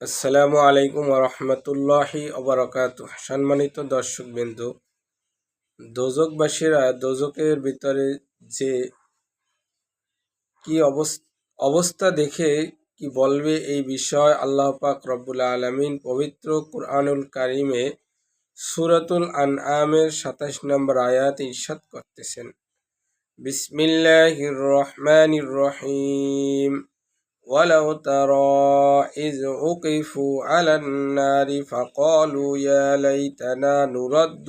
আসসালামু আলাইকুম রহমতুল্লাহি ওবরাকাতুহ। সম্মানিত দর্শকবৃন্দ, দোজকবাসীরা দোজকের ভিতরে যে কি অবস্থা দেখে কি বলবে, এই বিষয় আল্লাহ পাক রব্বুল আলামিন পবিত্র কুরআনুল কারিমে সূরাতুল আনআমের ২৭ নম্বর আয়াতে ইরশাদ করতেছেন, বিসমিল্লাহির রহমানির রহিম। ولو ترى إذ وقفوا على النار فقالوا يا ليتنا نرد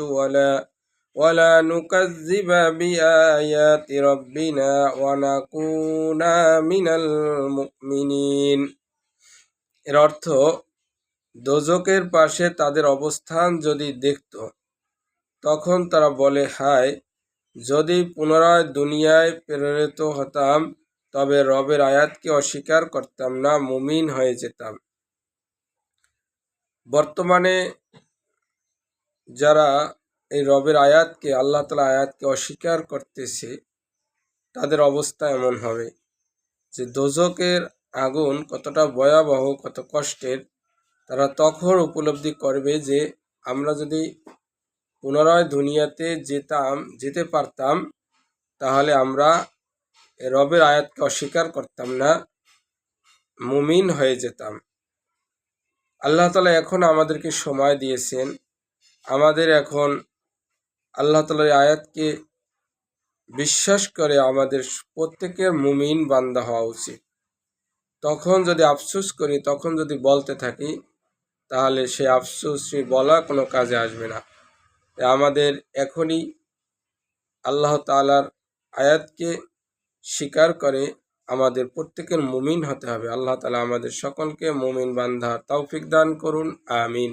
ولا نكذب بآيات ربنا ونكون من المؤمنين। এর অর্থ, দোজকের পাশে তাদের অবস্থান যদি দেখত, তখন তারা বলে, হায়, যদি পুনরায় দুনিয়ায় প্রেরিত হতাম, তবে রবের আয়াতকে অস্বীকার করতাম না, মুমিন হয়ে যেতাম। বর্তমানে যারা এই রবের আয়াতকে, আল্লাহ তাআলা আয়াতকে অস্বীকার করতেছে, তাদের অবস্থা এমন হবে যে দোজকের আগুন কতটা ভয়াবহ, কত কষ্টের, তারা তখন উপলব্ধি করবে যে আমরা যদি পুনরায় দুনিয়াতে যেতে পারতাম, তাহলে আমরা রবের আয়াতকে অস্বীকার করতাম না, মুমিন হয়ে যেতাম। আল্লাহ তাআলা এখন আমাদেরকে সময় দিয়েছেন, আমাদের এখন আল্লাহ তাআলার আয়াতকে বিশ্বাস করে আমাদের প্রত্যেকের মুমিন বান্দা হওয়া উচিত। তখন যদি আফসোস করি, তখন যদি বলতে থাকি, তাহলে সে আফসোস বলা কোনো কাজে আসবে না। আমাদের এখনই আল্লাহ তাআলার আয়াতকে স্বীকার করে আমাদের প্রত্যেকের মুমিন হতে হবে। আল্লাহ তাআলা আমাদের সকলকে মুমিন বান্দার তৌফিক দান করুন, আমিন।